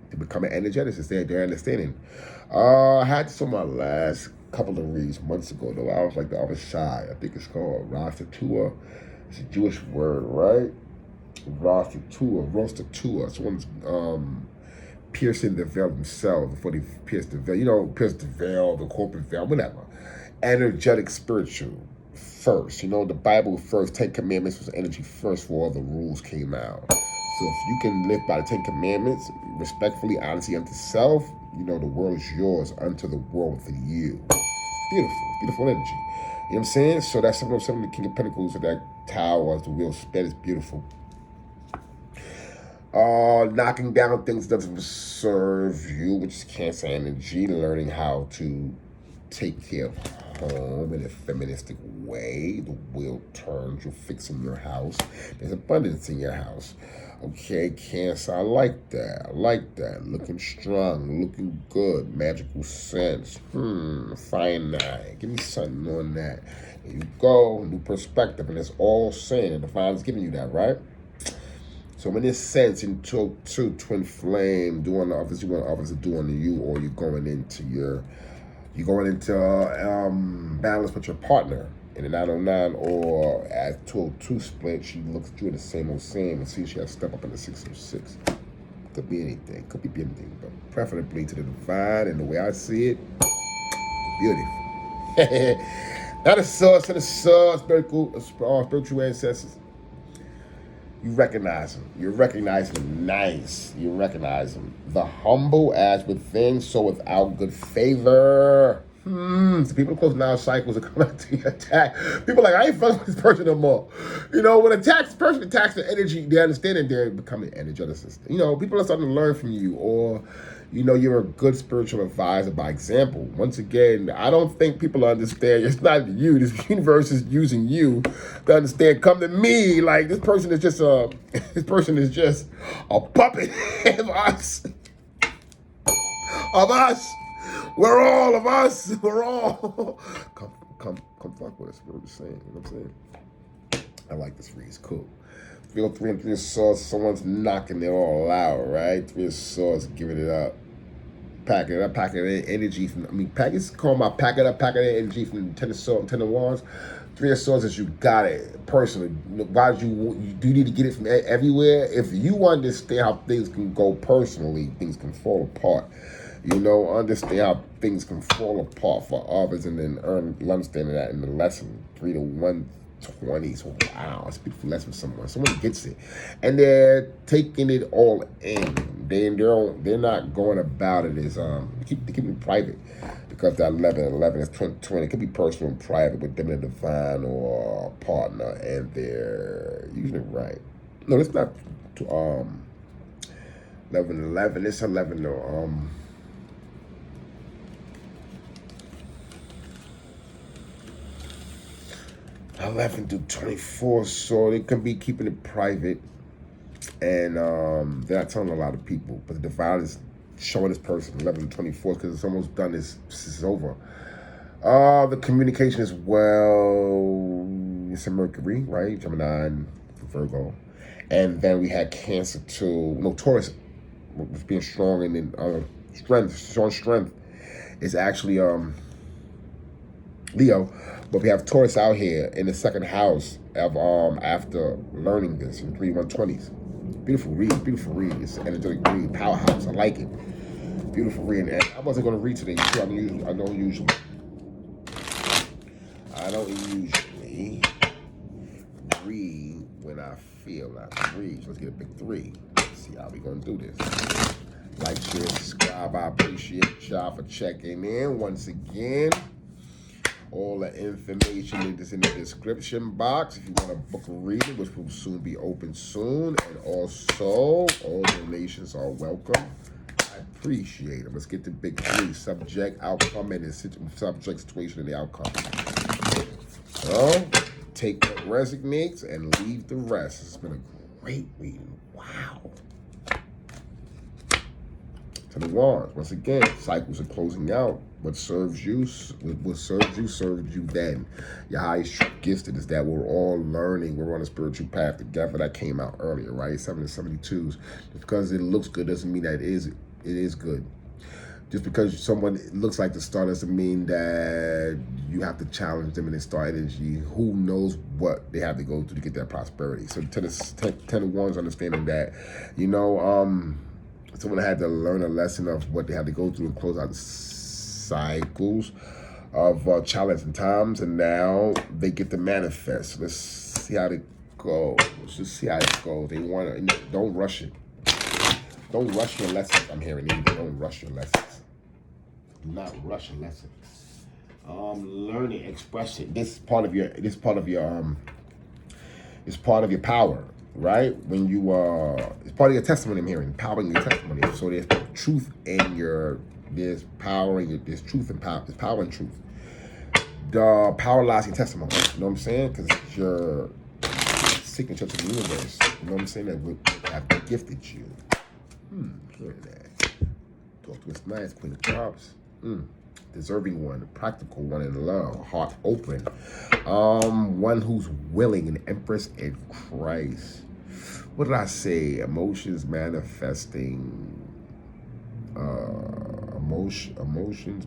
To become an energeticist, they're understanding. I had this on my last couple of reads months ago, though. I was like the other side. I think it's called Rostatua. It's a Jewish word, right? Rostatua. Someone's piercing the veil themselves before they pierce the veil. You know, pierce the veil, the corporate veil, whatever. Energetic, spiritual first. You know, the Bible first. 10 Commandments was energy first before all the rules came out. So if you can live by the 10 Commandments, respectfully, honesty unto self, you know, the world is yours, unto the world within you. Beautiful, beautiful energy. You know what I'm saying? So that's some of the King of Pentacles of that tower as the wheel spin is beautiful. Knocking down things that doesn't serve you, which is Cancer energy, learning how to take care of home in a feministic way. The wheel turns, you're fixing your house. There's abundance in your house. Okay, Cancer, I like that. I like that. Looking strong, looking good, magical sense. Finite. Give me something on that. There you go, new perspective, and it's all saying, and the Divine's giving you that, right? So in this sense, into twin flame, doing the others, you want others to do unto you, or you're going into balance with your partner in a 909, or at 202 split, she looks at you in the same old same and sees she has to step up in the 606. Could be anything, but preferably to the divine, and the way I see it, beautiful. Not a source and a source, spiritual ancestors. You recognize them. You recognize them nice. You recognize them. The humble as within, so without good favor. So people close now cycles are coming out to attack. People are like, I ain't fucking with this person no more. You know, when a person attacks the energy, they understand it, they're becoming energeticist. You know, people are starting to learn from you, or, You know, you're a good spiritual advisor by example. Once again, I don't think people understand. It's not you. This universe is using you to understand. Come to me. Like, this person is just a puppet of us. Of us. We're all of us. We're all. Come fuck with us. What I'm saying. You know what I'm saying? I like this read. It's cool. Feel 3 and 3 of swords. Someone's knocking it all out, right? 3 of swords, giving it up. Packing it up, packing it in energy from, call my pack it up, packing it in energy from 10 of swords, 10 of wands. 3 of swords is you got it personally. Why do you need to get it from everywhere? If you understand how things can go personally, things can fall apart. You know, understand how things can fall apart for others and then understanding that in the lesson. 3 to 120. So wow, it's a beautiful lesson for someone. Someone gets it. And they're taking it all in. They're not going about it as they keep it private. Because that 11 is 20. It could be personal and private with them and the divine or a partner, and they're usually right. No, it's not 11. It's 11 or 11 to 24, so they can be keeping it private, and they're not telling a lot of people. But the divine is showing this person 11 to 24 because it's almost done. This is over. The communication as well. It's a Mercury, right? Gemini and Virgo, and then we had Cancer too. No, Taurus was being strong, and then strength is actually Leo. But we have Taurus out here in the second house of after learning this in 3/120s. Beautiful read. It's an energetic read, powerhouse. I like it. Beautiful read. And I wasn't gonna read today. I don't usually read when I feel like read. So let's get a big 3. Let's see how we gonna do this. Like, share, subscribe. I appreciate y'all for checking in once again. All the information is in the description box if you want to book a reading, which will soon be open soon. And also, all donations are welcome. I appreciate it. Let's get the big 3. Subject, outcome, and the subject, situation, and the outcome. So, take what resonates and leave the rest. It's been a great reading. Wow. 10 of Wands. Once again, cycles are closing out. What serves you serves you then. Your highest gifted is that we're all learning. We're on a spiritual path together. That came out earlier, right? 7 and 72s. Just because it looks good doesn't mean that it is good. Just because someone looks like the star doesn't mean that you have to challenge them in their star energy. Who knows what they have to go through to get that prosperity. So 10 of Wands understanding that, you know, someone had to learn a lesson of what they had to go through and close out the cycles of challenging times, and now they get to manifest. Let's see how it goes. Let's just see how it goes. They want to, don't rush it. Don't rush your lessons. I'm hearing either. Don't rush your lessons. Do not rush your lessons. Learning, expression. This is part of your power. Right? When you it's part of your testimony. I'm hearing power in your testimony. So there's truth in there's power in there's truth and power. There's power and truth. The power lies in testimony. You know what I'm saying? Because it's your signature to the universe. You know what I'm saying? That have gifted you. Hearing that. Talk to us nice, Queen of Cups. Deserving one, practical one in love, heart open. One who's willing, an empress in Christ. What did I say? Emotions manifesting. Emotions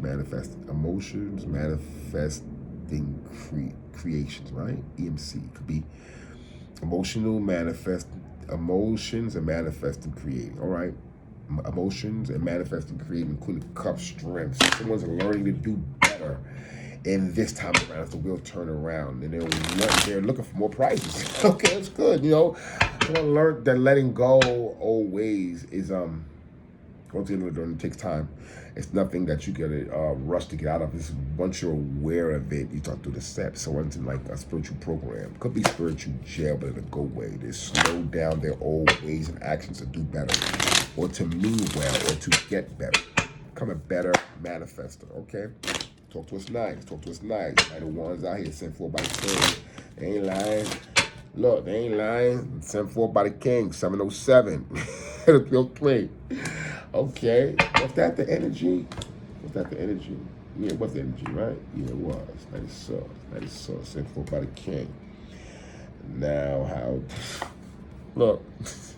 manifesting creations, right? EMC could be emotions and manifesting creating. All right. Emotions and manifesting creating, Queen of Cups, strength. Someone's learning to do better in this time around as the wheel turn around, and they're looking for more prizes. Okay, that's good. You know, someone learned that letting go always is once it takes time. It's nothing that you gotta rush to get out of. It's once you're aware of it, you talk through the steps. So once in like a spiritual program, could be spiritual jail, but in a good way. They slow down their old ways and actions to do better. or to mean well, or to get better. Become a better manifester, okay? Talk to us nice. Talk to us nice. Like the ones out here sent for by the king. They ain't lying. Look, they ain't lying. Sent for by the king, 707. It'll play. Okay. Was that the energy? Was that the energy? Yeah, it was the energy, right? Yeah, it was. That is so. That is so. Sent for by the king. Now, how... Look,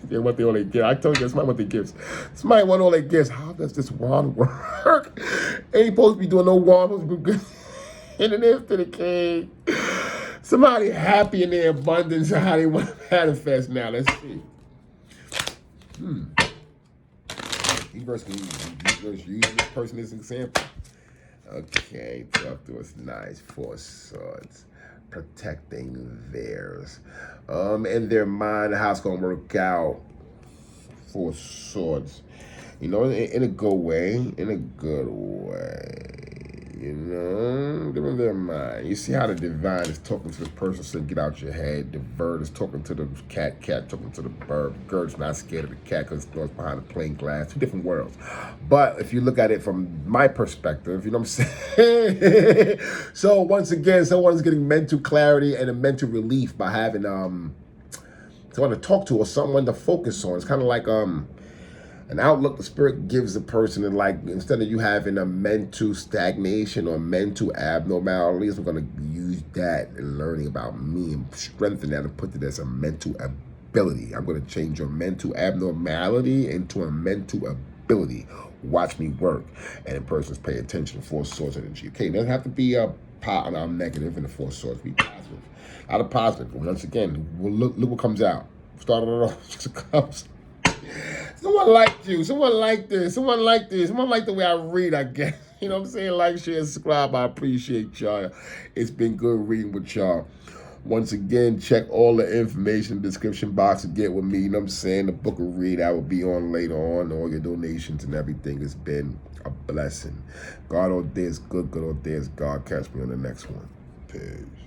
they want all they get. I told you, that's what they gives. Somebody want all they gifts. How does this wand work? Ain't supposed to be doing no wand. Supposed to be good. And it is to the king. Somebody happy in their abundance of how they want to manifest now. Let's see. Use this person as an example. Okay, talk to us nice. 4 swords. Protecting theirs. In their mind, how it's going to work out. 4 swords. You know, in a good way. In a good way. You know, give them their mind. You see how the divine is talking to the person saying, get out your head. The bird is talking to the cat talking to the bird. The bird's not scared of the cat because it's behind the plain glass. 2 different worlds. But if you look at it from my perspective, you know what I'm saying? So once again, someone's getting mental clarity and a mental relief by having someone to talk to or someone to focus on. It's kind of like an outlook the spirit gives a person, and like instead of you having a mental stagnation or mental abnormalities, I'm going to use that and learning about me and strengthen that and put it as a mental ability. I'm going to change your mental abnormality into a mental ability. Watch me work. And the person's paying attention. 4 swords energy. Okay, it doesn't have to be a negative in the 4 swords. Be positive. Out of positive. Once again, look what comes out. Started it off. 6 of Cups. Someone liked you. Someone liked this. Someone liked this. Someone liked the way I read, I guess. You know what I'm saying? Like, share, subscribe. I appreciate y'all. It's been good reading with y'all. Once again, check all the information in the description box to get with me. You know what I'm saying? The book of read I will be on later on. All your donations and everything has been a blessing. God all day is good. Good all day is God. Catch me on the next one. Peace.